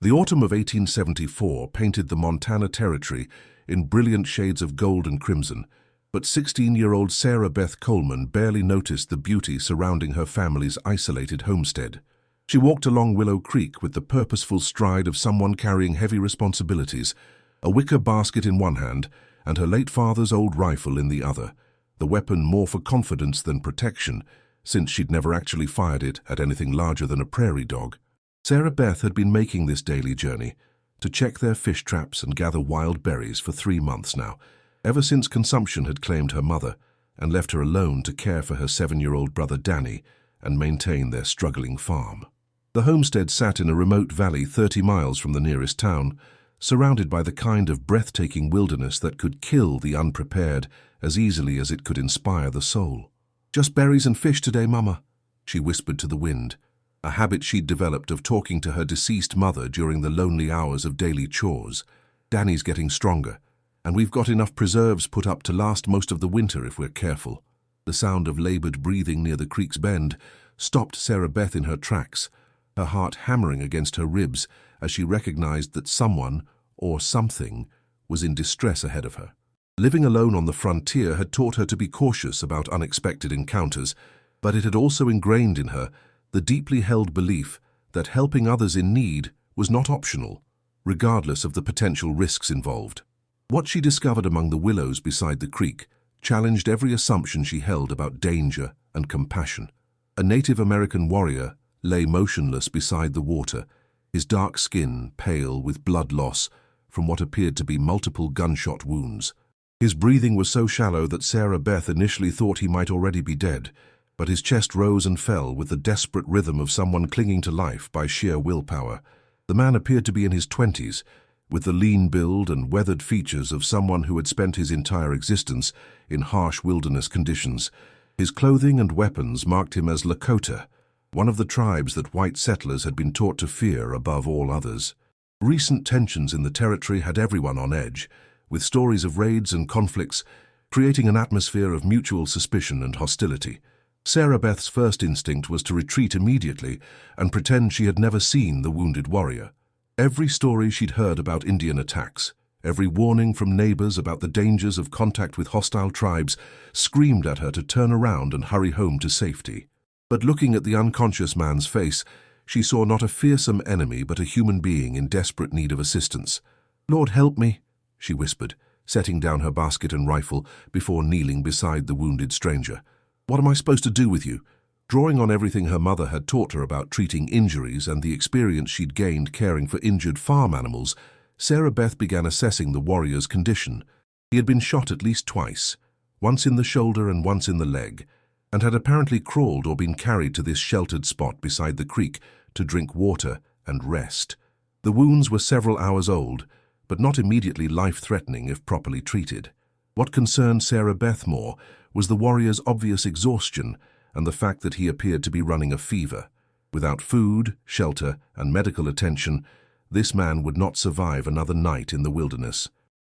The autumn of 1874 painted the Montana Territory in brilliant shades of gold and crimson, but 16-year-old Sarah Beth Coleman barely noticed the beauty surrounding her family's isolated homestead. She walked along Willow Creek with the purposeful stride of someone carrying heavy responsibilities, a wicker basket in one hand and her late father's old rifle in the other, the weapon more for confidence than protection, since she'd never actually fired it at anything larger than a prairie dog. Sarah Beth had been making this daily journey to check their fish traps and gather wild berries for 3 months now, ever since consumption had claimed her mother and left her alone to care for her 7-year-old brother Danny and maintain their struggling farm. The homestead sat in a remote valley 30 miles from the nearest town, surrounded by the kind of breathtaking wilderness that could kill the unprepared as easily as it could inspire the soul. "Just berries and fish today, Mama," she whispered to the wind, a habit she'd developed of talking to her deceased mother during the lonely hours of daily chores. "Danny's getting stronger, and we've got enough preserves put up to last most of the winter if we're careful." The sound of labored breathing near the creek's bend stopped Sarah Beth in her tracks, her heart hammering against her ribs as she recognized that someone, or something, was in distress ahead of her. Living alone on the frontier had taught her to be cautious about unexpected encounters, but it had also ingrained in her the deeply held belief that helping others in need was not optional, regardless of the potential risks involved. What she discovered among the willows beside the creek challenged every assumption she held about danger and compassion. A Native American warrior lay motionless beside the water, his dark skin pale with blood loss from what appeared to be multiple gunshot wounds. His breathing was so shallow that Sarah Beth initially thought he might already be dead, but his chest rose and fell with the desperate rhythm of someone clinging to life by sheer willpower. The man appeared to be in his 20s, with the lean build and weathered features of someone who had spent his entire existence in harsh wilderness conditions. His clothing and weapons marked him as Lakota, one of the tribes that white settlers had been taught to fear above all others. Recent tensions in the territory had everyone on edge, with stories of raids and conflicts creating an atmosphere of mutual suspicion and hostility. Sarah Beth's first instinct was to retreat immediately and pretend she had never seen the wounded warrior. Every story she'd heard about Indian attacks, every warning from neighbors about the dangers of contact with hostile tribes screamed at her to turn around and hurry home to safety. But looking at the unconscious man's face, she saw not a fearsome enemy but a human being in desperate need of assistance. "Lord, help me," she whispered, setting down her basket and rifle before kneeling beside the wounded stranger. "What am I supposed to do with you?" Drawing on everything her mother had taught her about treating injuries and the experience she'd gained caring for injured farm animals, Sarah Beth began assessing the warrior's condition. He had been shot at least twice, once in the shoulder and once in the leg, and had apparently crawled or been carried to this sheltered spot beside the creek to drink water and rest. The wounds were several hours old, but not immediately life-threatening if properly treated. What concerned Sarah Beth more was the warrior's obvious exhaustion and the fact that he appeared to be running a fever. Without food, shelter, and medical attention, this man would not survive another night in the wilderness.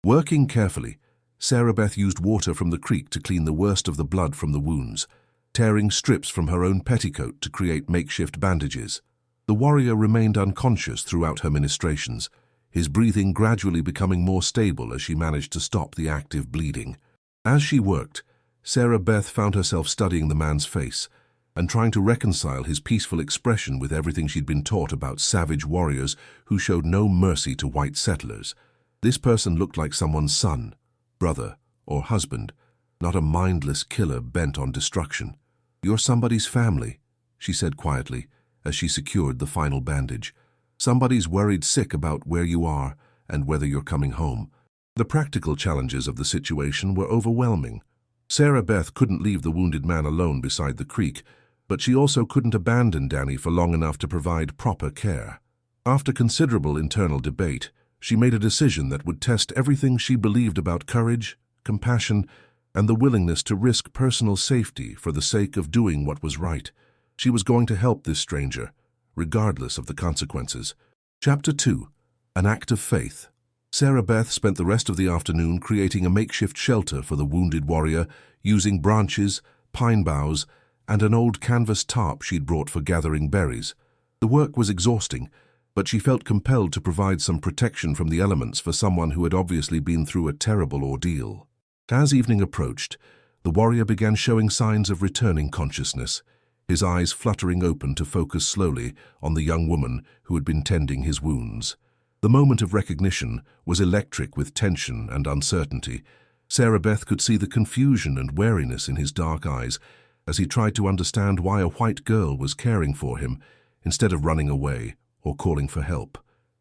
Working carefully, Sarah Beth used water from the creek to clean the worst of the blood from the wounds, tearing strips from her own petticoat to create makeshift bandages. The warrior remained unconscious throughout her ministrations, his breathing gradually becoming more stable as she managed to stop the active bleeding. As she worked, Sarah Beth found herself studying the man's face and trying to reconcile his peaceful expression with everything she'd been taught about savage warriors who showed no mercy to white settlers. This person looked like someone's son, brother, or husband, not a mindless killer bent on destruction. "You're somebody's family," she said quietly as she secured the final bandage. "Somebody's worried sick about where you are and whether you're coming home." The practical challenges of the situation were overwhelming. Sarah Beth couldn't leave the wounded man alone beside the creek, but she also couldn't abandon Danny for long enough to provide proper care. After considerable internal debate, she made a decision that would test everything she believed about courage, compassion, and the willingness to risk personal safety for the sake of doing what was right. She was going to help this stranger, regardless of the consequences. Chapter 2. An Act of Faith. Sarah Beth spent the rest of the afternoon creating a makeshift shelter for the wounded warrior using branches, pine boughs, and an old canvas tarp she'd brought for gathering berries. The work was exhausting, but she felt compelled to provide some protection from the elements for someone who had obviously been through a terrible ordeal. As evening approached, the warrior began showing signs of returning consciousness, his eyes fluttering open to focus slowly on the young woman who had been tending his wounds. The moment of recognition was electric with tension and uncertainty. Sarah Beth could see the confusion and wariness in his dark eyes as he tried to understand why a white girl was caring for him instead of running away or calling for help.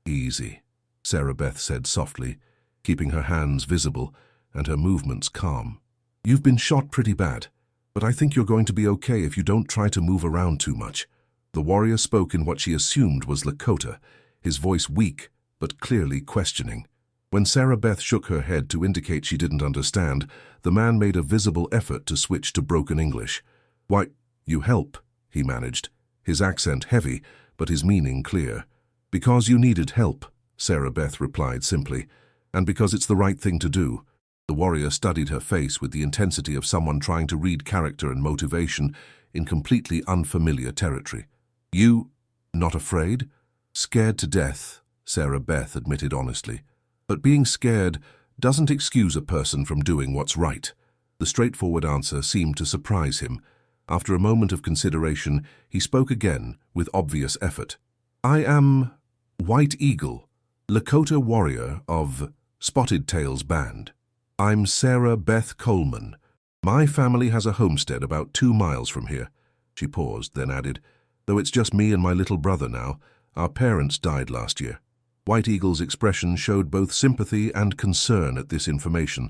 "Easy," Sarah Beth said softly, keeping her hands visible and her movements calm. "You've been shot pretty bad, but I think you're going to be okay if you don't try to move around too much." The warrior spoke in what she assumed was Lakota, his voice weak but clearly questioning. When Sarah Beth shook her head to indicate she didn't understand, the man made a visible effort to switch to broken English. "Why, you help," he managed, his accent heavy but his meaning clear. "Because you needed help," Sarah Beth replied simply, "and because it's the right thing to do." The warrior studied her face with the intensity of someone trying to read character and motivation in completely unfamiliar territory. "You not afraid?" "Scared to death," Sarah Beth admitted honestly. "But being scared doesn't excuse a person from doing what's right." The straightforward answer seemed to surprise him. After a moment of consideration, he spoke again with obvious effort. "I am White Eagle, Lakota warrior of Spotted Tail's band. I'm Sarah Beth Coleman. My family has a homestead about 2 miles from here." She paused, then added, "Though it's just me and my little brother now. Our parents died last year." White Eagle's expression showed both sympathy and concern at this information.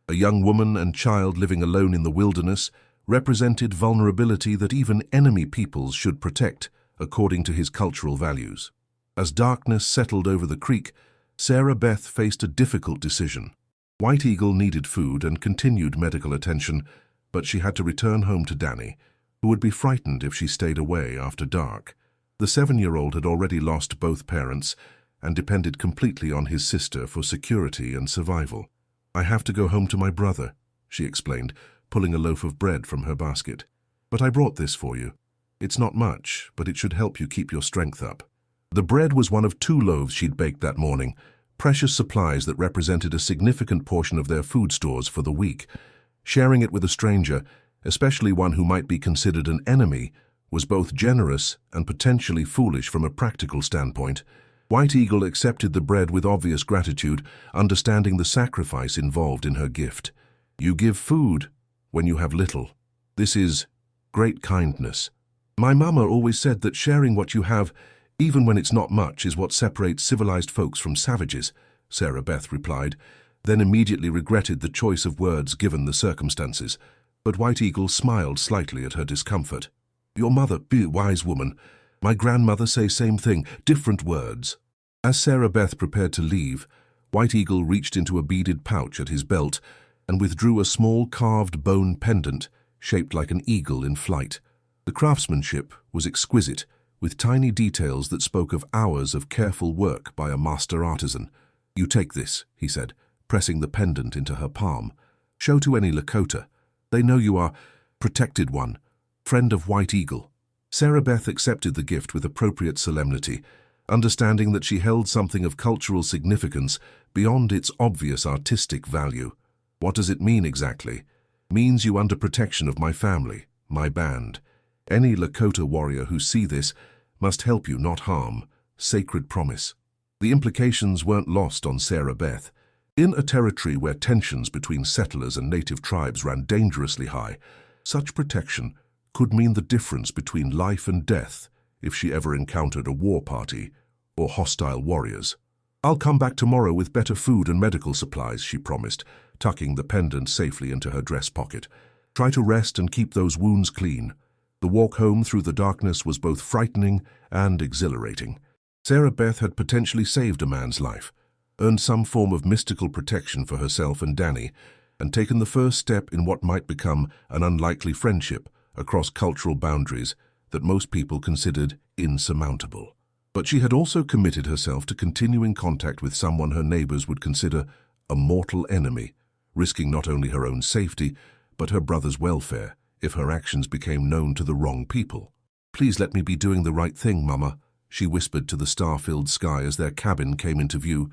A young woman and child living alone in the wilderness represented vulnerability that even enemy peoples should protect, according to his cultural values. As darkness settled over the creek, Sarah Beth faced a difficult decision. White Eagle needed food and continued medical attention, but she had to return home to Danny, who would be frightened if she stayed away after dark. The 7-year-old had already lost both parents and depended completely on his sister for security and survival. "I have to go home to my brother," she explained, pulling a loaf of bread from her basket. "But I brought this for you. It's not much, but it should help you keep your strength up." The bread was one of 2 loaves she'd baked that morning, precious supplies that represented a significant portion of their food stores for the week. Sharing it with a stranger, especially one who might be considered an enemy, was both generous and potentially foolish from a practical standpoint. White Eagle accepted the bread with obvious gratitude, understanding the sacrifice involved in her gift. "You give food when you have little. This is great kindness. My mama always said that sharing what you have, even when it's not much, is what separates civilized folks from savages," Sarah Beth replied, then immediately regretted the choice of words given the circumstances. But White Eagle smiled slightly at her discomfort. "Your mother, be a wise woman. My grandmother say same thing, different words." As Sarah Beth prepared to leave, White Eagle reached into a beaded pouch at his belt and withdrew a small carved bone pendant shaped like an eagle in flight. The craftsmanship was exquisite, with tiny details that spoke of hours of careful work by a master artisan. "You take this," he said, pressing the pendant into her palm. "Show to any Lakota. They know you are protected one, friend of White Eagle." Sarah Beth accepted the gift with appropriate solemnity, understanding that she held something of cultural significance beyond its obvious artistic value. "What does it mean exactly?" "Means you under protection of my family, my band. Any Lakota warrior who see this must help you, not harm. Sacred promise." The implications weren't lost on Sarah Beth. In a territory where tensions between settlers and native tribes ran dangerously high, such protection could mean the difference between life and death if she ever encountered a war party or hostile warriors. "I'll come back tomorrow with better food and medical supplies," she promised, tucking the pendant safely into her dress pocket. "Try to rest and keep those wounds clean." The walk home through the darkness was both frightening and exhilarating. Sarah Beth had potentially saved a man's life, earned some form of mystical protection for herself and Danny, and taken the first step in what might become an unlikely friendship across cultural boundaries that most people considered insurmountable. But she had also committed herself to continuing contact with someone her neighbors would consider a mortal enemy, risking not only her own safety, but her brother's welfare if her actions became known to the wrong people. "Please let me be doing the right thing, Mama," she whispered to the star-filled sky as their cabin came into view.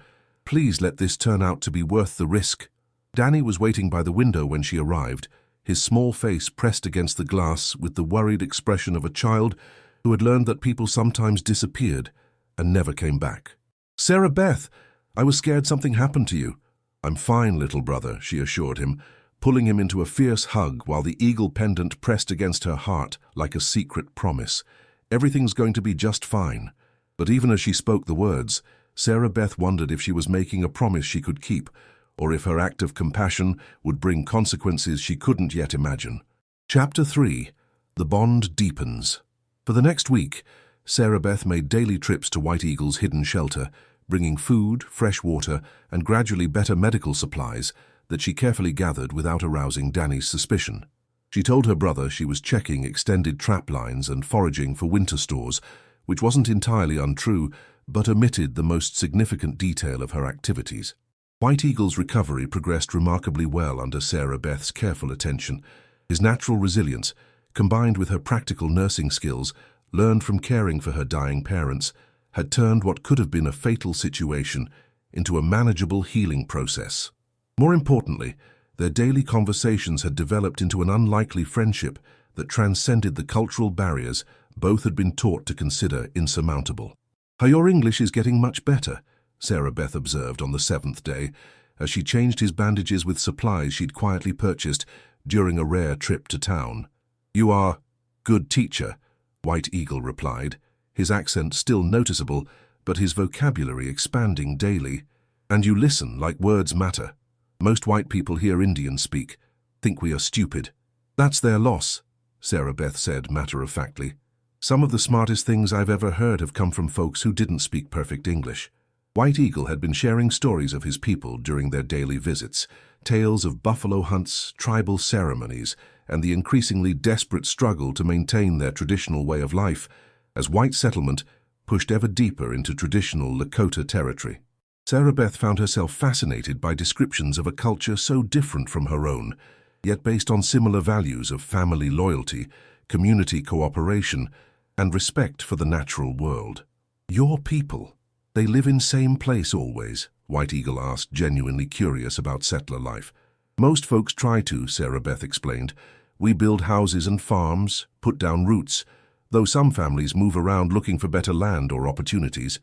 "Please let this turn out to be worth the risk." Danny was waiting by the window when she arrived, his small face pressed against the glass with the worried expression of a child who had learned that people sometimes disappeared and never came back. "Sarah Beth, I was scared something happened to you." "I'm fine, little brother," she assured him, pulling him into a fierce hug while the eagle pendant pressed against her heart like a secret promise. "Everything's going to be just fine." But even as she spoke the words, Sarah Beth wondered if she was making a promise she could keep, or if her act of compassion would bring consequences she couldn't yet imagine. Chapter 3. The Bond Deepens. For the next week, Sarah Beth made daily trips to White Eagle's hidden shelter, bringing food, fresh water, and gradually better medical supplies that she carefully gathered without arousing Danny's suspicion. She told her brother she was checking extended trap lines and foraging for winter stores, which wasn't entirely untrue, but omitted the most significant detail of her activities. White Eagle's recovery progressed remarkably well under Sarah Beth's careful attention. His natural resilience, combined with her practical nursing skills, learned from caring for her dying parents, had turned what could have been a fatal situation into a manageable healing process. More importantly, their daily conversations had developed into an unlikely friendship that transcended the cultural barriers both had been taught to consider insurmountable. "Your English is getting much better," Sarah Beth observed on the 7th day, as she changed his bandages with supplies she'd quietly purchased during a rare trip to town. "You are good teacher," White Eagle replied, his accent still noticeable, but his vocabulary expanding daily. "And you listen like words matter. Most white people hear Indians speak, think we are stupid." "That's their loss," Sarah Beth said matter-of-factly. "Some of the smartest things I've ever heard have come from folks who didn't speak perfect English." White Eagle had been sharing stories of his people during their daily visits, tales of buffalo hunts, tribal ceremonies, and the increasingly desperate struggle to maintain their traditional way of life as white settlement pushed ever deeper into traditional Lakota territory. Sarah Beth found herself fascinated by descriptions of a culture so different from her own, yet based on similar values of family loyalty, community cooperation, and respect for the natural world. "Your people, they live in same place always?" White Eagle asked, genuinely curious about settler life. "Most folks try to," Sarah Beth explained. "We build houses and farms, put down roots, though some families move around looking for better land or opportunities.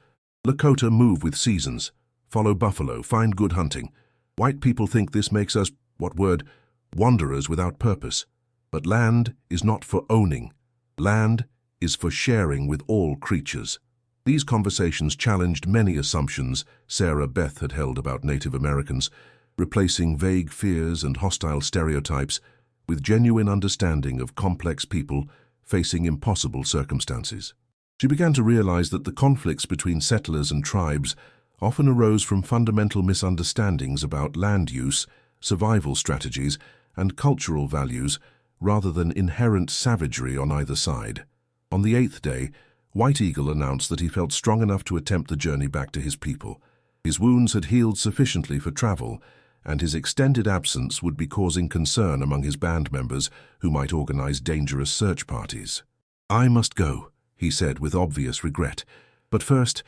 Lakota move with seasons, follow buffalo, find good hunting. White people think this makes us, wanderers without purpose. But land is not for owning. Land is for sharing with all creatures." These conversations challenged many assumptions Sarah Beth had held about Native Americans, replacing vague fears and hostile stereotypes with genuine understanding of complex people facing impossible circumstances. She began to realize that the conflicts between settlers and tribes often arose from fundamental misunderstandings about land use, survival strategies, and cultural values, rather than inherent savagery on either side. On the 8th day, White Eagle announced that he felt strong enough to attempt the journey back to his people. His wounds had healed sufficiently for travel, and his extended absence would be causing concern among his band members who might organize dangerous search parties. "I must go," he said with obvious regret. "But first,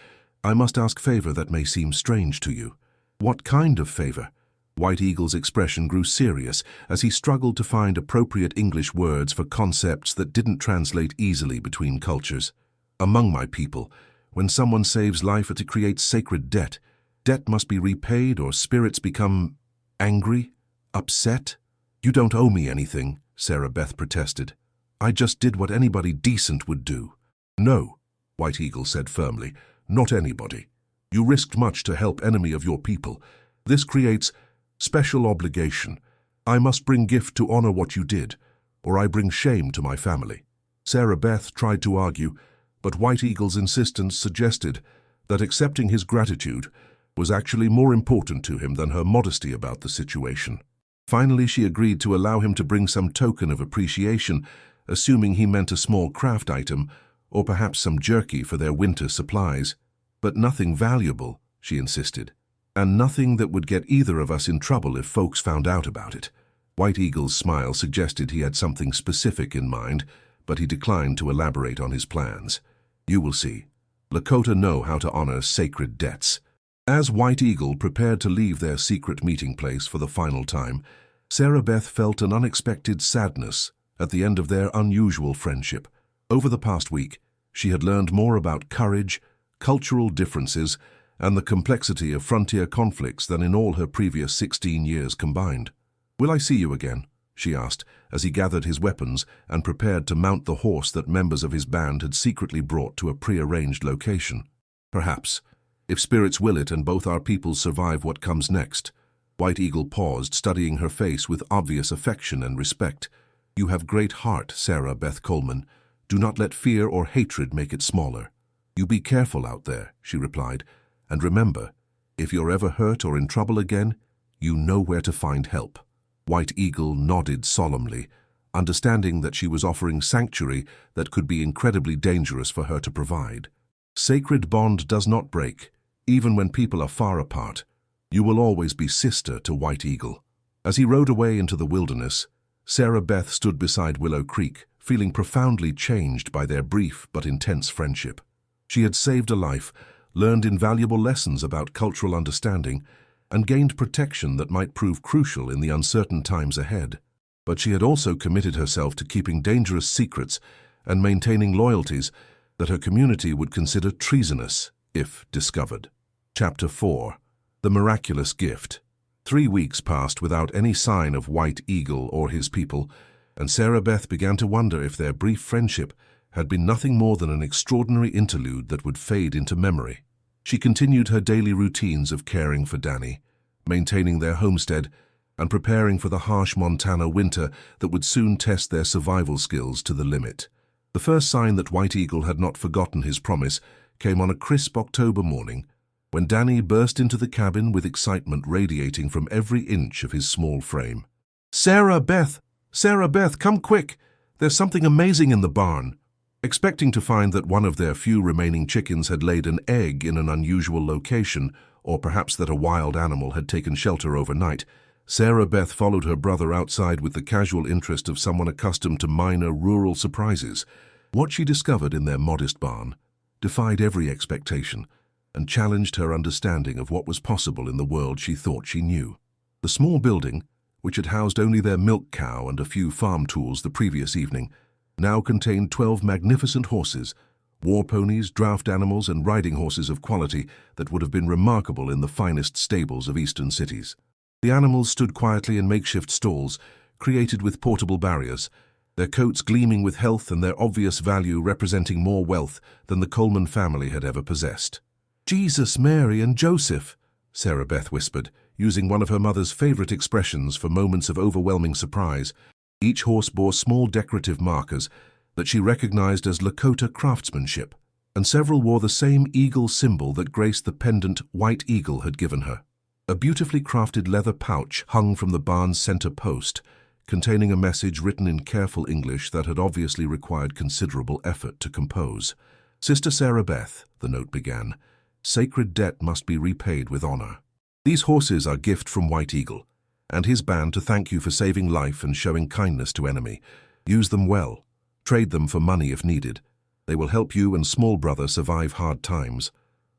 I must ask favor that may seem strange to you." "What kind of favor?" White Eagle's expression grew serious as he struggled to find appropriate English words for concepts that didn't translate easily between cultures. "Among my people, when someone saves life, it creates sacred debt. Debt must be repaid or spirits become angry, upset." "You don't owe me anything," Sarah Beth protested. "I just did what anybody decent would do." "No," White Eagle said firmly, "not anybody. You risked much to help enemy of your people. This creates special obligation. I must bring gift to honor what you did, or I bring shame to my family." Sarah Beth tried to argue, but White Eagle's insistence suggested that accepting his gratitude was actually more important to him than her modesty about the situation. Finally, she agreed to allow him to bring some token of appreciation, assuming he meant a small craft item, or perhaps some jerky for their winter supplies. "But nothing valuable," she insisted, "and nothing that would get either of us in trouble if folks found out about it." White Eagle's smile suggested he had something specific in mind, but he declined to elaborate on his plans. "You will see. Lakota know how to honor sacred debts. As White Eagle prepared to leave their secret meeting place for the final time, Sarah Beth felt an unexpected sadness at the end of their unusual friendship. Over the past week, she had learned more about courage, cultural differences, and the complexity of frontier conflicts than in all her previous 16 years combined. "Will I see you again?" she asked, as he gathered his weapons and prepared to mount the horse that members of his band had secretly brought to a prearranged location. "Perhaps, if spirits will it and both our peoples survive what comes next." White Eagle paused, studying her face with obvious affection and respect. "You have great heart, Sarah Beth Coleman. Do not let fear or hatred make it smaller." "You be careful out there," she replied, "and remember, if you're ever hurt or in trouble again, you know where to find help." White Eagle nodded solemnly, understanding that she was offering sanctuary that could be incredibly dangerous for her to provide. Sacred bond does not break, even when people are far apart. You will always be sister to White Eagle. As he rode away into the wilderness, Sarah Beth stood beside Willow Creek, feeling profoundly changed by their brief but intense friendship. She had saved a life, learned invaluable lessons about cultural understanding, and gained protection that might prove crucial in the uncertain times ahead. But she had also committed herself to keeping dangerous secrets and maintaining loyalties that her community would consider treasonous if discovered. Chapter 4. The Miraculous Gift. 3 weeks passed without any sign of White Eagle or his people, and Sarah Beth began to wonder if their brief friendship had been nothing more than an extraordinary interlude that would fade into memory. She continued her daily routines of caring for Danny, maintaining their homestead, and preparing for the harsh Montana winter that would soon test their survival skills to the limit. The first sign that White Eagle had not forgotten his promise came on a crisp October morning, when Danny burst into the cabin with excitement radiating from every inch of his small frame. Sarah Beth! Sarah Beth, come quick! There's something amazing in the barn." Expecting to find that one of their few remaining chickens had laid an egg in an unusual location, or perhaps that a wild animal had taken shelter overnight, Sarah Beth followed her brother outside with the casual interest of someone accustomed to minor rural surprises. What she discovered in their modest barn defied every expectation and challenged her understanding of what was possible in the world she thought she knew. The small building, which had housed only their milk cow and a few farm tools the previous evening, now contained 12 magnificent horses, war ponies, draft animals, and riding horses of quality that would have been remarkable in the finest stables of eastern cities. The animals stood quietly in makeshift stalls, created with portable barriers, their coats gleaming with health and their obvious value representing more wealth than the Coleman family had ever possessed. "Jesus, Mary, and Joseph," Sarah Beth whispered, using one of her mother's favorite expressions for moments of overwhelming surprise. Each horse bore small decorative markers that she recognized as Lakota craftsmanship, and several wore the same eagle symbol that graced the pendant White Eagle had given her. A beautifully crafted leather pouch hung from the barn's center post, containing a message written in careful English that had obviously required considerable effort to compose. "Sister Sarah Beth," the note began, "sacred debt must be repaid with honor. These horses are gift from White Eagle and his band to thank you for saving life and showing kindness to enemy. Use them well. Trade them for money if needed. They will help you and small brother survive hard times.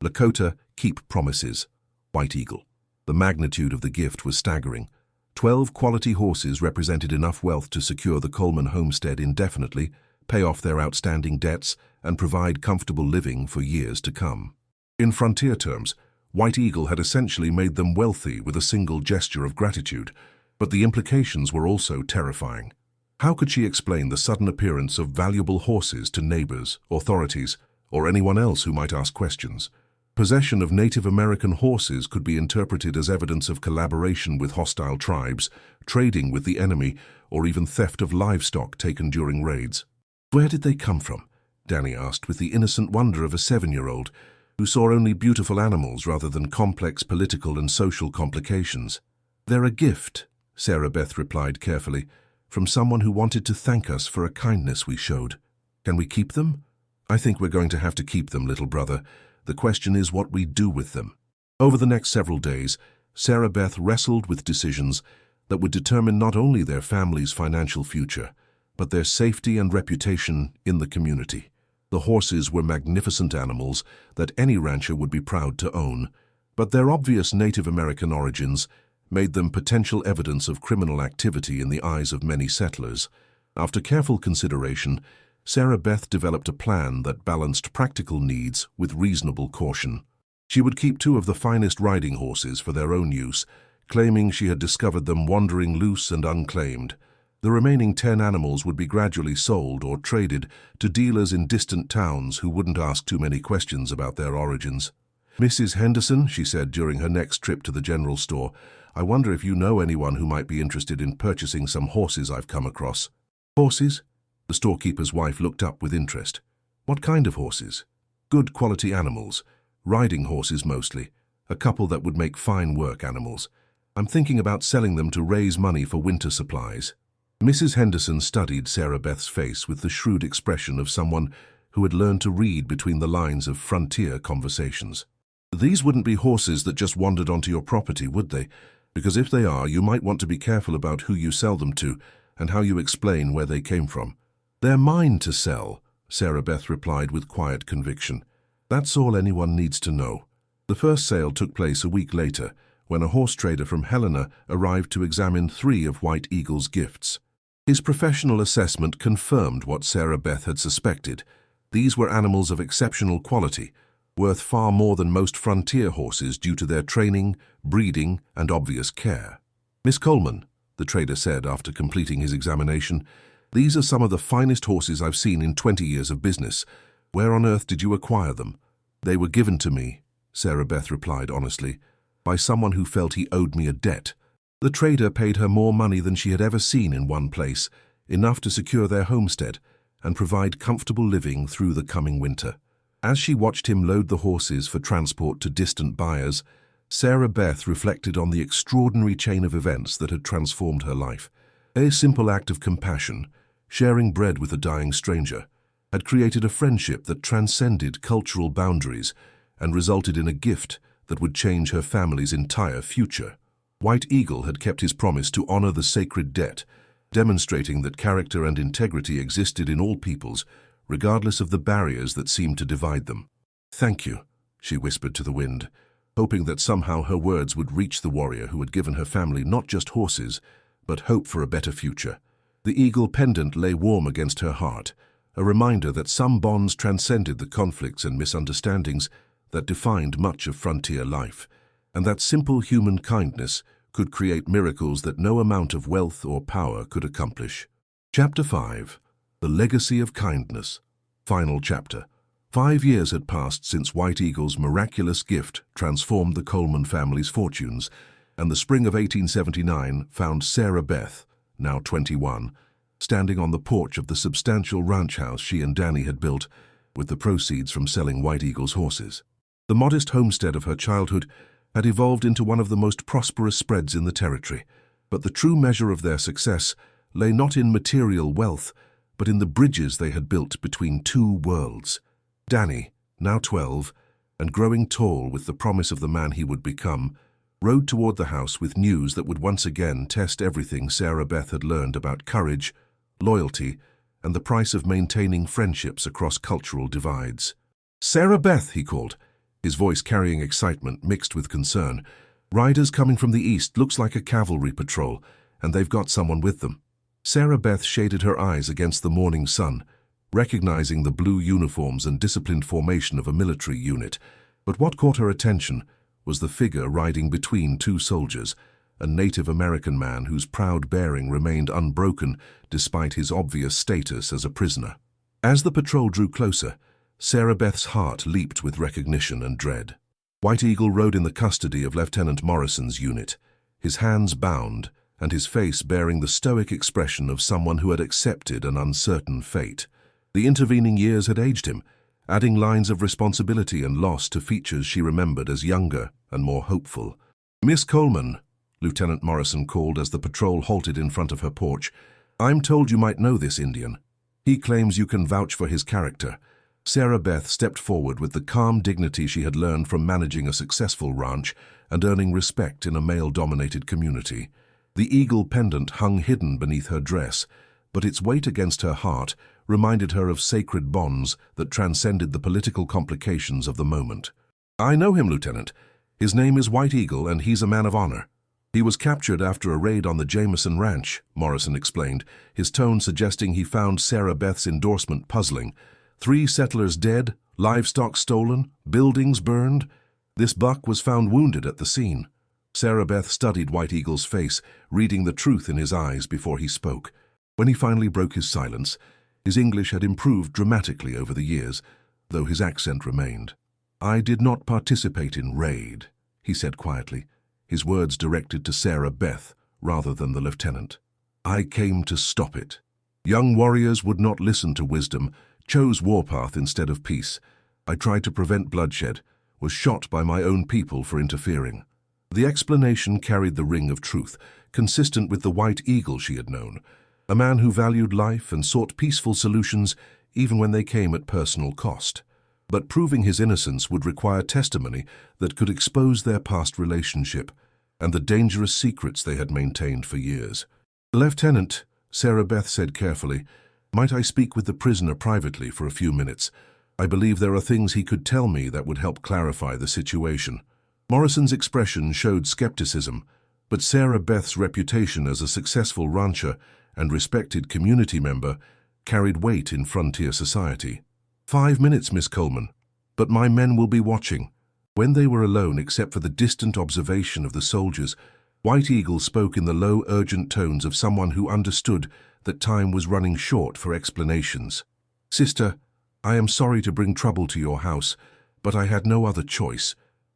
Lakota, keep promises. White Eagle." The magnitude of the gift was staggering. 12 quality horses represented enough wealth to secure the Coleman homestead indefinitely, pay off their outstanding debts, and provide comfortable living for years to come. In frontier terms, White Eagle had essentially made them wealthy with a single gesture of gratitude, but the implications were also terrifying. How could she explain the sudden appearance of valuable horses to neighbors, authorities, or anyone else who might ask questions? Possession of Native American horses could be interpreted as evidence of collaboration with hostile tribes, trading with the enemy, or even theft of livestock taken during raids. "Where did they come from?" Danny asked with the innocent wonder of a 7-year-old, who saw only beautiful animals rather than complex political and social complications. "They're a gift," Sarah Beth replied carefully, "from someone who wanted to thank us for a kindness we showed. Can we keep them?" "I think we're going to have to keep them, little brother. The question is what we do with them." Over the next several days, Sarah Beth wrestled with decisions that would determine not only their family's financial future, but their safety and reputation in the community. The horses were magnificent animals that any rancher would be proud to own, but their obvious Native American origins made them potential evidence of criminal activity in the eyes of many settlers. After careful consideration, Sarah Beth developed a plan that balanced practical needs with reasonable caution. She would keep 2 of the finest riding horses for their own use, claiming she had discovered them wandering loose and unclaimed. The remaining 10 animals would be gradually sold or traded to dealers in distant towns who wouldn't ask too many questions about their origins. "Mrs. Henderson," she said during her next trip to the general store, "I wonder if you know anyone who might be interested in purchasing some horses I've come across." "Horses?" The storekeeper's wife looked up with interest. "What kind of horses?" "Good quality animals. Riding horses mostly. A couple that would make fine work animals. I'm thinking about selling them to raise money for winter supplies." Mrs. Henderson studied Sarah Beth's face with the shrewd expression of someone who had learned to read between the lines of frontier conversations. "These wouldn't be horses that just wandered onto your property, would they? Because if they are, you might want to be careful about who you sell them to and how you explain where they came from." "They're mine to sell," Sarah Beth replied with quiet conviction. "That's all anyone needs to know." The first sale took place a week later, when a horse trader from Helena arrived to examine 3 of White Eagle's gifts. His professional assessment confirmed what Sarah Beth had suspected. These were animals of exceptional quality, worth far more than most frontier horses due to their training, breeding, and obvious care. "Miss Coleman," the trader said after completing his examination, "these are some of the finest horses I've seen in 20 years of business. Where on earth did you acquire them?" "They were given to me," Sarah Beth replied honestly, "by someone who felt he owed me a debt." The trader paid her more money than she had ever seen in one place, enough to secure their homestead and provide comfortable living through the coming winter. As she watched him load the horses for transport to distant buyers, Sarah Beth reflected on the extraordinary chain of events that had transformed her life. A simple act of compassion, sharing bread with a dying stranger, had created a friendship that transcended cultural boundaries and resulted in a gift that would change her family's entire future. White Eagle had kept his promise to honor the sacred debt, demonstrating that character and integrity existed in all peoples, regardless of the barriers that seemed to divide them. "Thank you," she whispered to the wind, hoping that somehow her words would reach the warrior who had given her family not just horses, but hope for a better future. The eagle pendant lay warm against her heart, a reminder that some bonds transcended the conflicts and misunderstandings that defined much of frontier life, and that simple human kindness could create miracles that no amount of wealth or power could accomplish. Chapter 5. The Legacy of Kindness. Final chapter. 5 years had passed since White Eagle's miraculous gift transformed the Coleman family's fortunes, and the spring of 1879 found Sarah Beth, now 21, standing on the porch of the substantial ranch house she and Danny had built with the proceeds from selling White Eagle's horses. The modest homestead of her childhood had evolved into one of the most prosperous spreads in the territory, but the true measure of their success lay not in material wealth, but in the bridges they had built between 2 worlds. Danny, now 12, and growing tall with the promise of the man he would become, rode toward the house with news that would once again test everything Sarah Beth had learned about courage, loyalty, and the price of maintaining friendships across cultural divides. "Sarah Beth," he called, his voice carrying excitement mixed with concern. "Riders coming from the east, looks like a cavalry patrol, and they've got someone with them." Sarah Beth shaded her eyes against the morning sun, recognizing the blue uniforms and disciplined formation of a military unit. But what caught her attention was the figure riding between 2 soldiers, a Native American man whose proud bearing remained unbroken despite his obvious status as a prisoner. As the patrol drew closer, Sarah Beth's heart leaped with recognition and dread. White Eagle rode in the custody of Lieutenant Morrison's unit, his hands bound and his face bearing the stoic expression of someone who had accepted an uncertain fate. The intervening years had aged him, adding lines of responsibility and loss to features she remembered as younger and more hopeful. "Miss Coleman," Lieutenant Morrison called as the patrol halted in front of her porch, "I'm told you might know this Indian. He claims you can vouch for his character." Sarah Beth stepped forward with the calm dignity she had learned from managing a successful ranch and earning respect in a male-dominated community. The eagle pendant hung hidden beneath her dress, but its weight against her heart reminded her of sacred bonds that transcended the political complications of the moment. "I know him, Lieutenant. His name is White Eagle, and he's a man of honor. He was captured after a raid on the Jameson Ranch," Morrison explained, his tone suggesting he found Sarah Beth's endorsement puzzling. 3 settlers dead, livestock stolen, buildings burned. This buck was found wounded at the scene. Sarah Beth studied White Eagle's face, reading the truth in his eyes before he spoke. When he finally broke his silence, his English had improved dramatically over the years, though his accent remained. "I did not participate in raid," he said quietly, his words directed to Sarah Beth rather than the lieutenant. "I came to stop it. Young warriors would not listen to wisdom, chose warpath instead of peace. I tried to prevent bloodshed, was shot by my own people for interfering." The explanation carried the ring of truth, consistent with the White Eagle she had known, a man who valued life and sought peaceful solutions even when they came at personal cost. But proving his innocence would require testimony that could expose their past relationship and the dangerous secrets they had maintained for years. "Lieutenant," Sarah Beth said carefully, "might I speak with the prisoner privately for a few minutes? I believe there are things he could tell me that would help clarify the situation." Morrison's expression showed skepticism, but Sarah Beth's reputation as a successful rancher and respected community member carried weight in frontier society. "5 minutes, Miss Coleman, but my men will be watching." When they were alone except for the distant observation of the soldiers, White Eagle spoke in the low, urgent tones of someone who understood that time was running short for explanations. "Sister, I am sorry to bring trouble to your house, but I had no other choice.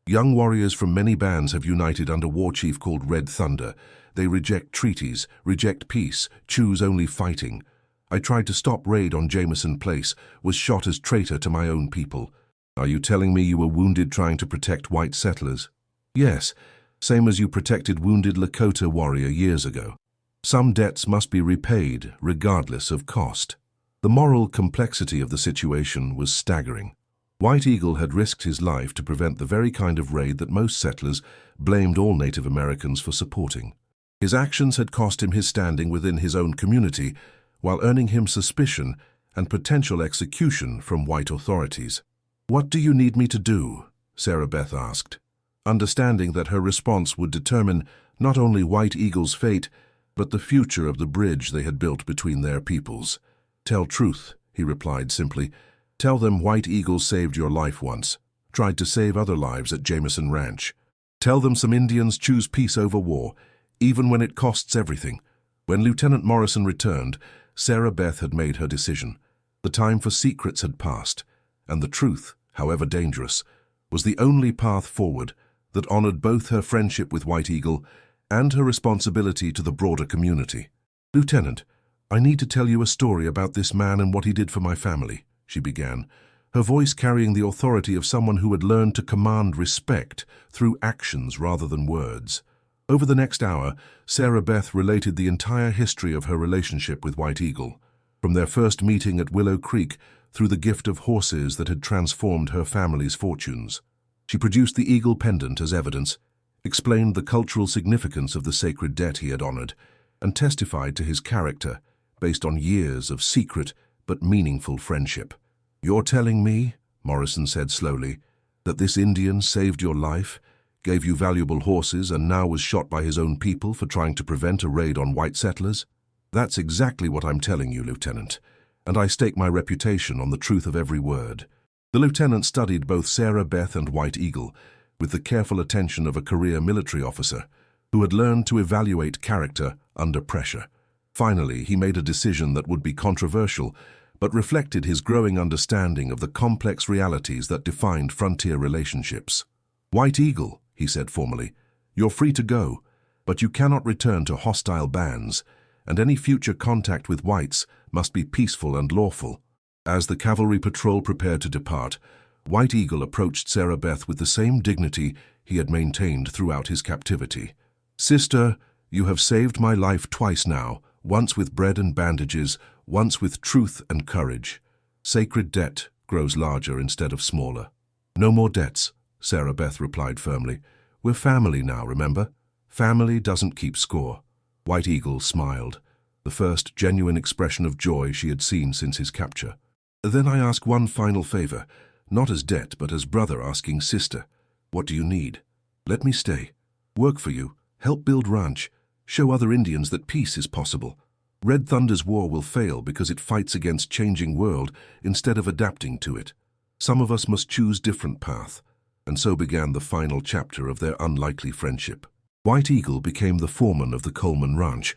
Young warriors from many bands have united under war chief called Red Thunder. They reject treaties, reject peace, choose only fighting. I tried to stop raid on Jameson Place, was shot as traitor to my own people." "Are you telling me you were wounded trying to protect white settlers?" "Yes, same as you protected wounded Lakota warrior years ago. Some debts must be repaid, regardless of cost." The moral complexity of the situation was staggering. White Eagle had risked his life to prevent the very kind of raid that most settlers blamed all Native Americans for supporting. His actions had cost him his standing within his own community, while earning him suspicion and potential execution from white authorities. "What do you need me to do?" Sarah Beth asked, understanding that her response would determine not only White Eagle's fate, but the future of the bridge they had built between their peoples. "Tell truth," he replied simply. "Tell them White Eagle saved your life once, tried to save other lives at Jameson Ranch. Tell them some Indians choose peace over war, even when it costs everything." When Lieutenant Morrison returned, Sarah Beth had made her decision. The time for secrets had passed, and the truth, however dangerous, was the only path forward that honored both her friendship with White Eagle and her responsibility to the broader community. "Lieutenant, I need to tell you a story about this man and what he did for my family," she began, her voice carrying the authority of someone who had learned to command respect through actions rather than words. Over the next hour, Sarah Beth related the entire history of her relationship with White Eagle, from their first meeting at Willow Creek through the gift of horses that had transformed her family's fortunes. She produced the eagle pendant as evidence, explained the cultural significance of the sacred debt he had honored, and testified to his character based on years of secret but meaningful friendship. "You're telling me," Morrison said slowly, "that this Indian saved your life, gave you valuable horses, and now was shot by his own people for trying to prevent a raid on white settlers?" "That's exactly what I'm telling you, Lieutenant, and I stake my reputation on the truth of every word." The lieutenant studied both Sarah Beth and White Eagle with the careful attention of a career military officer who had learned to evaluate character under pressure. Finally, he made a decision that would be controversial, but reflected his growing understanding of the complex realities that defined frontier relationships. "White Eagle," he said formally, "you're free to go, but you cannot return to hostile bands, and any future contact with whites must be peaceful and lawful." As the cavalry patrol prepared to depart, White Eagle approached Sarah Beth with the same dignity he had maintained throughout his captivity. "Sister, you have saved my life twice now, once with bread and bandages, once with truth and courage. Sacred debt grows larger instead of smaller." "No more debts," Sarah Beth replied firmly. "We're family now, remember? Family doesn't keep score." White Eagle smiled. the first genuine expression of joy she had seen since his capture. Then I ask one final favor, not as debt but as brother asking sister. What do you need? Let me stay. Work for you, help build ranch, show other Indians that peace is possible. Red Thunder's war will fail because it fights against changing world instead of adapting to it. Some of us must choose different path. And so began the final chapter of their unlikely friendship. White Eagle became the foreman of the Coleman Ranch,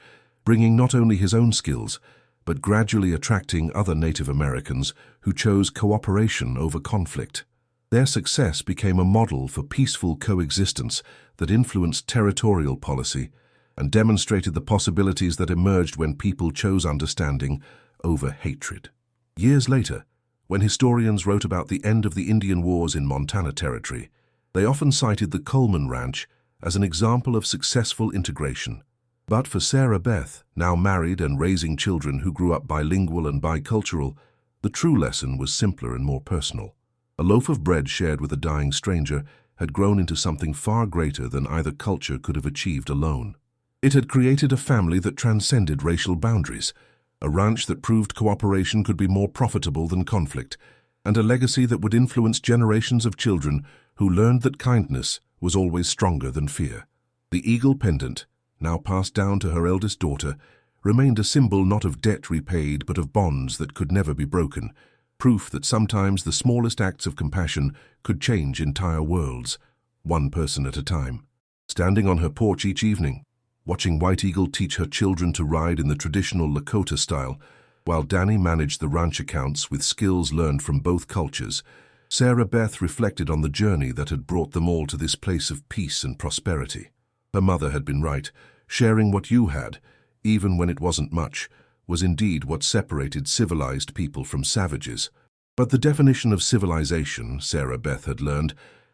bringing not only his own skills, but gradually attracting other Native Americans who chose cooperation over conflict. Their success became a model for peaceful coexistence that influenced territorial policy and demonstrated the possibilities that emerged when people chose understanding over hatred. Years later, when historians wrote about the end of the Indian Wars in Montana Territory, they often cited the Coleman Ranch as an example of successful integration. But for Sarah Beth, now married and raising children who grew up bilingual and bicultural, the true lesson was simpler and more personal. A loaf of bread shared with a dying stranger had grown into something far greater than either culture could have achieved alone. It had created a family that transcended racial boundaries, a ranch that proved cooperation could be more profitable than conflict, and a legacy that would influence generations of children who learned that kindness was always stronger than fear. The eagle pendant, now passed down to her eldest daughter, remained a symbol not of debt repaid but of bonds that could never be broken, proof that sometimes the smallest acts of compassion could change entire worlds, one person at a time. Standing on her porch each evening, watching White Eagle teach her children to ride in the traditional Lakota style, while Danny managed the ranch accounts with skills learned from both cultures, Sarah Beth reflected on the journey that had brought them all to this place of peace and prosperity. Her mother had been right. Sharing what you had, even when it wasn't much, was indeed what separated civilized people from savages. But the definition of civilization, Sarah Beth had learned,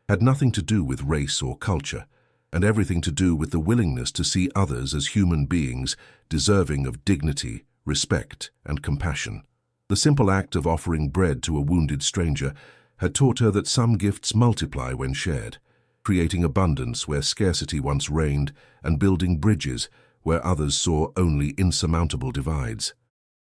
had nothing to do with race or culture, and everything to do with the willingness to see others as human beings deserving of dignity, respect, and compassion. The simple act of offering bread to a wounded stranger had taught her that some gifts multiply when shared, creating abundance where scarcity once reigned and building bridges where others saw only insurmountable divides.